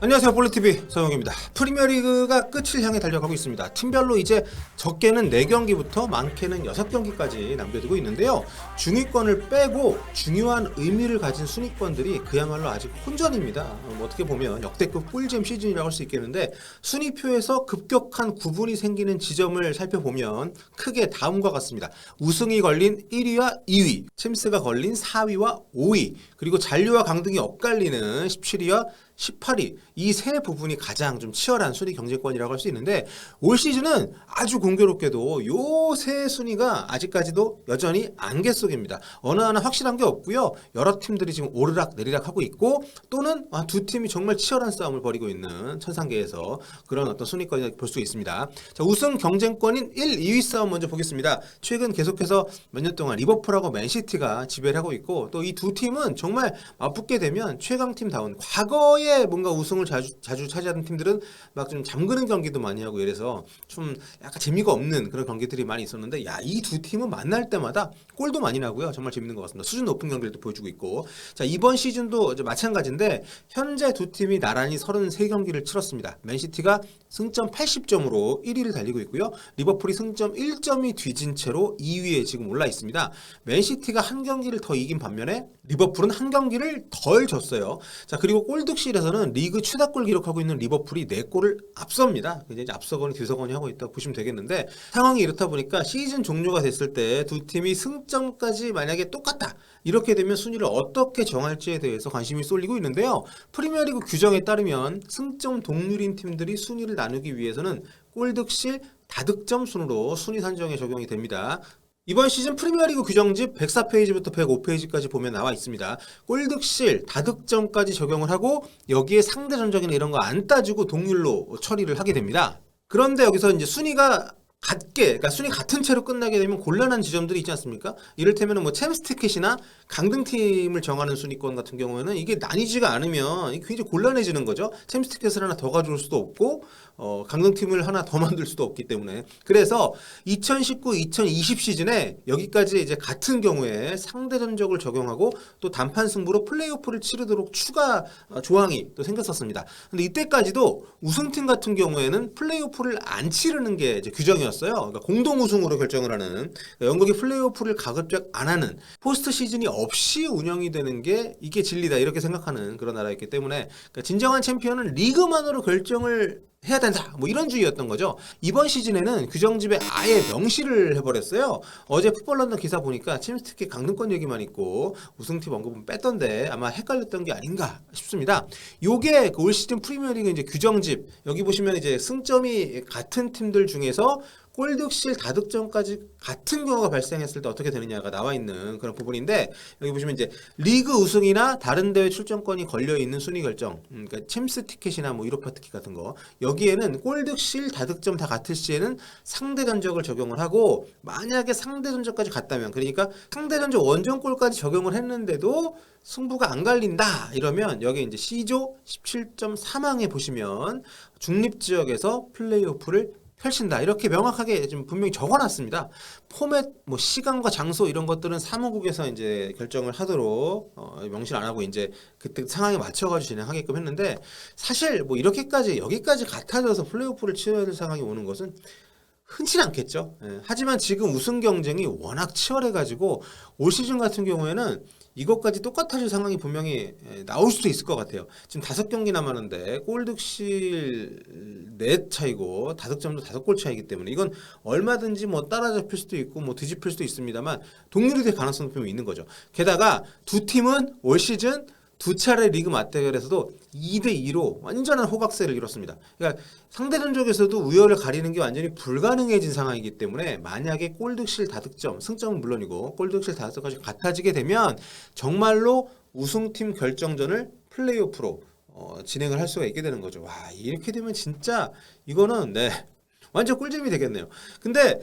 안녕하세요, 볼리TV 서영입니다. 프리미어리그가 끝을 향해 달려가고 있습니다. 팀별로 이제 적게는 4경기부터 많게는 6경기까지 남겨두고 있는데요. 중위권을 빼고 중요한 의미를 가진 순위권들이 그야말로 아직 혼전입니다. 어떻게 보면 역대급 꿀잼 시즌이라고 할 수 있겠는데, 순위표에서 급격한 구분이 생기는 지점을 살펴보면 크게 다음과 같습니다. 우승이 걸린 1위와 2위, 챔스가 걸린 4위와 5위, 그리고 잔류와 강등이 엇갈리는 17위와 18위, 이 세 부분이 가장 좀 치열한 순위 경쟁권이라고 할 수 있는데, 올 시즌은 아주 공교롭게도 요 세 순위가 아직까지도 여전히 안개 속입니다. 어느 하나 확실한 게 없고요. 여러 팀들이 지금 오르락 내리락 하고 있고, 또는 두 팀이 정말 치열한 싸움을 벌이고 있는 천상계에서 그런 어떤 순위권을 볼 수 있습니다. 자, 우승 경쟁권인 1, 2위 싸움 먼저 보겠습니다. 최근 계속해서 몇 년 동안 리버풀하고 맨시티가 지배를 하고 있고, 또 이 두 팀은 정말 맞붙게 되면 최강팀다운, 과거에 뭔가 우승을 자주 차지하는 팀들은 막 좀 잠그는 경기도 많이 하고 이래서 좀 약간 재미가 없는 그런 경기들이 많이 있었는데, 이 두 팀은 만날 때마다 골도 많이 나고요. 정말 재밌는 것 같습니다. 수준 높은 경기를 또 보여주고 있고, 자, 이번 시즌도 마찬가지인데 현재 두 팀이 나란히 33경기를 치렀습니다. 맨시티가 승점 80점으로 1위를 달리고 있고요. 리버풀이 승점 1점이 뒤진 채로 2위에 지금 올라 있습니다. 맨시티가 한 경기를 더 이긴 반면에 리버풀은 한 경기를 덜 졌어요. 자, 그리고 골득실에서는 리그 최다골 기록하고 있는 리버풀이 4골을 앞섭니다. 이제 앞서거니 뒤서거니 하고 있다고 보시면 되겠는데, 상황이 이렇다 보니까 시즌 종료가 됐을 때 두 팀이 승점까지 만약에 똑같다, 이렇게 되면 순위를 어떻게 정할지에 대해서 관심이 쏠리고 있는데요. 프리미어리그 규정에 따르면 승점 동률인 팀들이 순위를 나누기 위해서는 골득실 다득점 순으로 순위 산정에 적용이 됩니다. 이번 시즌 프리미어리그 규정집 104페이지부터 105페이지까지 보면 나와 있습니다. 골득실, 다득점까지 적용을 하고 여기에 상대 전적이나 이런 거 안 따지고 동률로 처리를 하게 됩니다. 그런데 여기서 이제 순위가 그러니까 순위 같은 채로 끝나게 되면 곤란한 지점들이 있지 않습니까? 이를테면 뭐 챔스 티켓이나 강등팀을 정하는 순위권 같은 경우에는 이게 나뉘지가 않으면 굉장히 곤란해지는 거죠. 챔스 티켓을 하나 더 가져올 수도 없고, 강등팀을 하나 더 만들 수도 없기 때문에. 그래서 2019-2020 시즌에 여기까지 이제 같은 경우에 상대 전적을 적용하고 또 단판 승부로 플레이오프를 치르도록 추가 조항이 또 생겼었습니다. 근데 이때까지도 우승팀 같은 경우에는 플레이오프를 안 치르는 게 이제 규정이었어요. 그러니까 공동 우승으로 결정을 하는, 그러니까 영국이 플레이오프를 가급적 안 하는, 포스트 시즌이 없이 운영이 되는 게 이게 진리다, 이렇게 생각하는 그런 나라였기 때문에, 그러니까 진정한 챔피언은 리그만으로 결정을 해야 된다, 뭐 이런 주의였던 거죠. 이번 시즌에는 규정집에 아예 명시를 해버렸어요. 어제 풋볼런던 기사 보니까 챔스 티켓 강등권 얘기만 있고 우승팀 언급은 뺐던데 아마 헷갈렸던 게 아닌가 싶습니다. 요게 올 시즌 프리미어리그 이제 규정집, 여기 보시면 이제 승점이 같은 팀들 중에서 골득실 다득점까지 같은 경우가 발생했을 때 어떻게 되느냐가 나와 있는 그런 부분인데, 여기 보시면 이제 리그 우승이나 다른 대회 출전권이 걸려 있는 순위 결정, 그러니까 챔스 티켓이나 뭐 유로파 티켓 같은 거, 여기에는 골득실 다득점 다 같을 시에는 상대 전적을 적용을 하고, 만약에 상대 전적까지 같다면, 그러니까 상대 전적 원정골까지 적용을 했는데도 승부가 안 갈린다, 이러면 여기 이제 C조 17.3항에 보시면 중립지역에서 플레이오프를 펼친다, 이렇게 명확하게 지금 분명히 적어놨습니다. 포맷, 뭐 시간과 장소 이런 것들은 사무국에서 이제 결정을 하도록 명시를 안 하고 이제 그때 상황에 맞춰가지고 진행하게끔 했는데, 사실 뭐 이렇게까지 여기까지 같아져서 플레이오프를 치러야 될 상황이 오는 것은 흔치는 않겠죠. 하지만 지금 우승 경쟁이 워낙 치열해가지고 올 시즌 같은 경우에는 이것까지 똑같아질 상황이 분명히 나올 수도 있을 것 같아요. 지금 5경기 남았는데 골득실 4 차이고 다득점도 5골 차이기 때문에 이건 얼마든지 뭐 따라잡힐 수도 있고 뭐 뒤집힐 수도 있습니다만 동률이 될 가능성도 분명히 있는 거죠. 게다가 두 팀은 올 시즌 2차례 리그 맞대결에서도 2대2로 완전한 호각세를 이뤘습니다. 그러니까 상대 전적에서도 우열을 가리는 게 완전히 불가능해진 상황이기 때문에, 만약에 골득실 다득점, 승점은 물론이고 골득실 다득점까지 같아지게 되면 정말로 우승팀 결정전을 플레이오프로 진행을 할 수가 있게 되는 거죠. 와, 이렇게 되면 진짜 이거는 완전 꿀잼이 되겠네요. 근데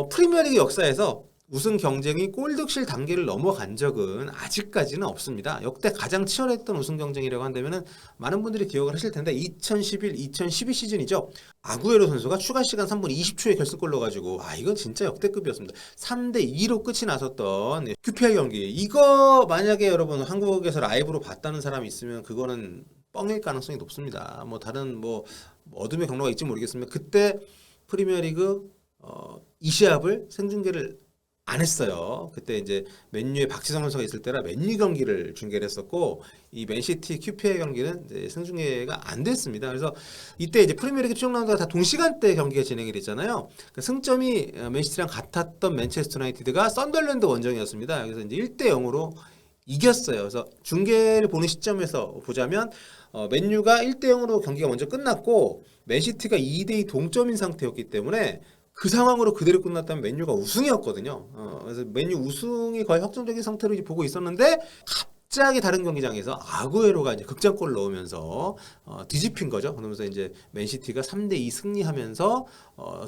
프리미어리그 역사에서 우승 경쟁이 골득실 단계를 넘어간 적은 아직까지는 없습니다. 역대 가장 치열했던 우승 경쟁이라고 한다면은 많은 분들이 기억을 하실 텐데 2011-2012 시즌이죠. 아구에로 선수가 추가 시간 3분 20초에 결승골 넣어가지고 이건 진짜 역대급이었습니다. 3대2로 끝이 났었던 QPR 경기, 이거 만약에 여러분 한국에서 라이브로 봤다는 사람이 있으면 그거는 뻥일 가능성이 높습니다. 뭐 다른 뭐 어둠의 경로가 있지 모르겠습니다. 그때 프리미어리그 이 시합을 생중계를 안 했어요. 그때 이제 맨유의 박지성 선수가 있을 때라 맨유 경기를 중계를 했었고 이 맨시티 QPR 경기는 이제 생중계가 안 됐습니다. 그래서 이때 이제 프리미어리그 최종 라운드가 다 동시간대 경기가 진행이 됐잖아요. 그 승점이 맨시티랑 같았던 맨체스터 유나이티드가 썬덜랜드 원정이었습니다. 그래서 이제 1대 0으로 이겼어요. 그래서 중계를 보는 시점에서 보자면 맨유가 1대 0으로 경기가 먼저 끝났고 맨시티가 2대 2 동점인 상태였기 때문에 그 상황으로 그대로 끝났다면 맨유가 우승이었거든요. 그래서 맨유 우승이 거의 확정적인 상태로 이제 보고 있었는데 갑자기 다른 경기장에서 아구에로가 이제 극장골을 넣으면서 뒤집힌 거죠. 그러면서 이제 맨시티가 3대 2 승리하면서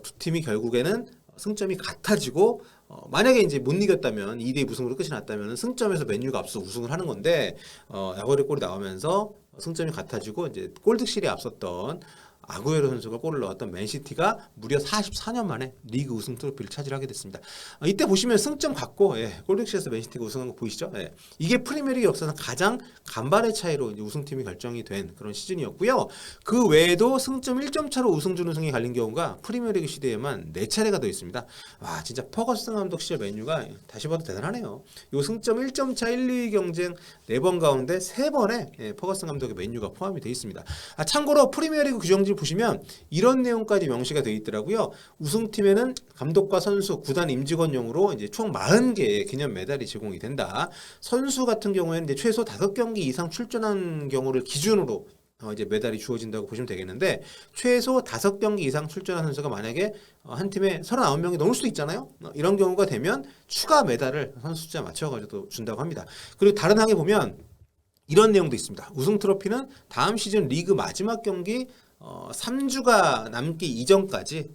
두 팀이 결국에는 승점이 같아지고 만약에 이제 못 이겼다면 2대2 무승으로 끝이 났다면 승점에서 맨유가 앞서 우승을 하는 건데 아구에로 골이 나오면서 승점이 같아지고 이제 골득실이 앞섰던 아구에로 선수가 골을 넣었던 맨시티가 무려 44년 만에 리그 우승 트로피를 차지하게 됐습니다. 이때 보시면 승점 같고 골득실에서 맨시티가 우승한 거 보이시죠? 이게 프리미어리그 역사상 가장 간발의 차이로 이제 우승팀이 결정이 된 그런 시즌이었고요. 그 외에도 승점 1점 차로 우승 준우승이 갈린 경우가 프리미어리그 시대에만 4차례가 더 있습니다. 와 진짜 퍼거슨 감독 시절 맨유가 다시 봐도 대단하네요. 요 승점 1점 차 1, 2위 경쟁 4번 가운데 3번에 퍼거슨 감독의 맨유가 포함이 되어 있습니다. 참고로 프리미어리그 규정지 보시면 이런 내용까지 명시가 되어 있더라고요. 우승팀에는 감독과 선수, 구단 임직원용으로 이제 총 40개의 기념 메달이 제공이 된다. 선수 같은 경우에는 이제 최소 5경기 이상 출전한 경우를 기준으로 이제 메달이 주어진다고 보시면 되겠는데 최소 5경기 이상 출전한 선수가 만약에 한 팀에 39명이 넘을 수도 있잖아요. 이런 경우가 되면 추가 메달을 선수 숫자 맞춰가지고 준다고 합니다. 그리고 다른 항에 보면 이런 내용도 있습니다. 우승 트로피는 다음 시즌 리그 마지막 경기 3주가 남기 이전까지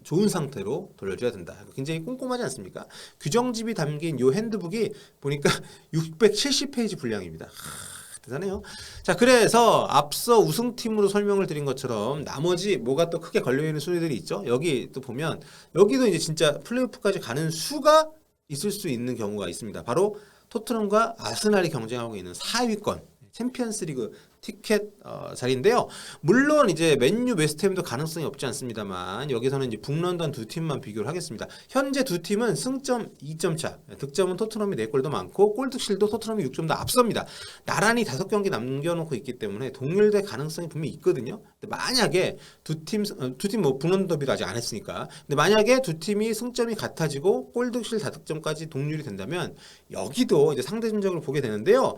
좋은 상태로 돌려줘야 된다. 굉장히 꼼꼼하지 않습니까? 규정집이 담긴 요 핸드북이 보니까 670페이지 분량입니다. 대단해요. 자, 그래서 앞서 우승팀으로 설명을 드린 것처럼 나머지 뭐가 또 크게 걸려있는 순위들이 있죠. 여기 또 보면 여기도 이제 진짜 플레이오프까지 가는 수가 있을 수 있는 경우가 있습니다. 바로 토트넘과 아스날이 경쟁하고 있는 4위권 챔피언스리그 티켓 자리인데요. 물론 이제 맨유, 웨스트햄도 가능성이 없지 않습니다만 여기서는 이제 북런던 두 팀만 비교를 하겠습니다. 현재 두 팀은 승점 2점 차, 득점은 토트넘이 4골도 많고 골득실도 토트넘이 6점 더 앞섭니다. 나란히 5경기 남겨놓고 있기 때문에 동률될 가능성이 분명히 있거든요. 근데 만약에 두 팀 뭐 북런던 더비도 아직 안 했으니까. 근데 만약에 두 팀이 승점이 같아지고 골득실 5득점까지 동률이 된다면 여기도 이제 상대전적으로 보게 되는데요.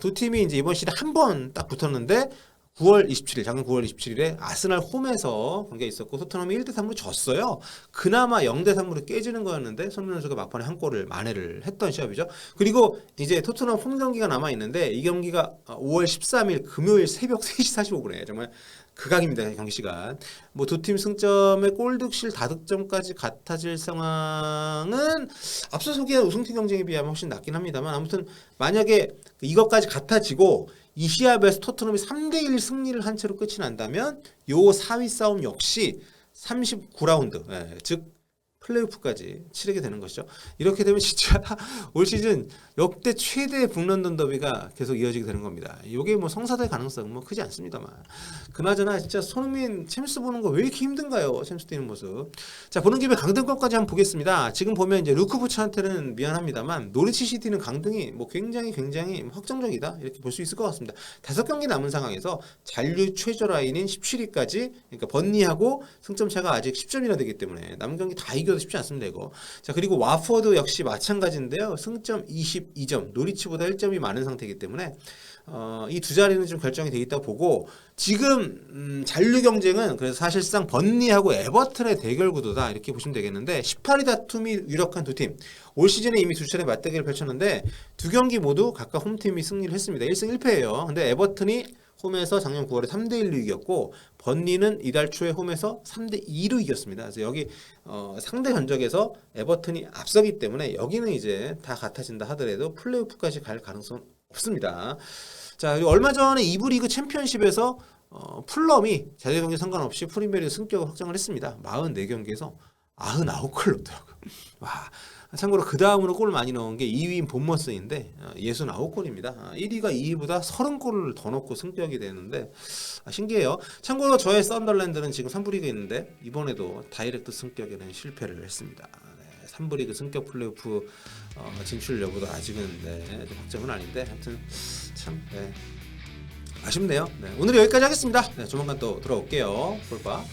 두 팀이 이제 이번 시즌에 한 번 딱 붙었는데 9월 27일, 작년 9월 27일에 아스날 홈에서 경기가 있었고 토트넘이 1대 3으로 졌어요. 그나마 0대 3으로 깨지는 거였는데 손흥민 선수가 막판에 한 골을 만회를 했던 시합이죠. 그리고 이제 토트넘 홈 경기가 남아 있는데 이 경기가 5월 13일 금요일 새벽 3시 45분에 정말 극악입니다. 경기 시간. 뭐 두 팀 승점의 골득실 다득점까지 같아질 상황은 앞서 소개한 우승팀 경쟁에 비하면 훨씬 낫긴 합니다만 아무튼 만약에 이것까지 같아지고 이 시합에서 토트넘이 3대1 승리를 한 채로 끝이 난다면 요 4위 싸움 역시 39라운드 즉 플레이오프까지 치르게 되는 것이죠. 이렇게 되면 진짜 올 시즌 역대 최대의 북런던 더비가 계속 이어지게 되는 겁니다. 이게 뭐 성사될 가능성은 뭐 크지 않습니다만 그나저나 진짜 손흥민 챔스 보는 거 왜 이렇게 힘든가요? 챔스 뛰는 모습. 자, 보는 김에 강등권까지 한번 보겠습니다. 지금 보면 이제 루크부츠한테는 미안합니다만 노리치 시티는 강등이 뭐 굉장히 확정적이다 이렇게 볼 수 있을 것 같습니다. 5경기 남은 상황에서 잔류 최저 라인인 17위까지 그러니까 번니하고 승점 차가 아직 10점이나 되기 때문에 남은 경기 다 이겨도 쉽지 않습니다 이거. 자, 그리고 와포드 역시 마찬가지인데요. 승점 22점, 노리치보다 1점이 많은 상태이기 때문에 이 두 자리는 좀 결정이 돼 있다고 보고 지금 잔류 경쟁은 그래서 사실상 번니하고 에버튼의 대결 구도다 이렇게 보시면 되겠는데 18위 다툼이 유력한 두 팀. 올 시즌에 이미 두 차례 맞대결을 펼쳤는데 두 경기 모두 각각 홈팀이 승리를 했습니다. 1승 1패예요. 근데 에버튼이 홈에서 작년 9월에 3대1로 이겼고 번니는 이달 초에 홈에서 3대2로 이겼습니다. 그래서 여기 상대 전적에서 에버튼이 앞서기 때문에 여기는 이제 다 같아진다 하더라도 플레이오프까지 갈 가능성은 없습니다. 자, 그리고 얼마 전에 2부 리그 챔피언십에서 풀럼이 자제 경기 상관없이 프리미어리그 승격을 확정을 했습니다. 44경기에서 99골 넣더라고요. 와. 참고로 그 다음으로 골을 많이 넣은 게 2위인 본머스인데 69골입니다. 1위가 2위보다 30골을 더 넣고 승격이 되는데 신기해요. 참고로 저의 썬더랜드는 지금 3부 리그에 있는데 이번에도 다이렉트 승격에는 실패를 했습니다. 네, 3부 리그 승격 플레이오프 진출 여부도 아직은 네, 확정은 아닌데 하여튼 참 네, 아쉽네요. 네, 오늘 여기까지 하겠습니다. 네, 조만간 또 돌아올게요. 볼바.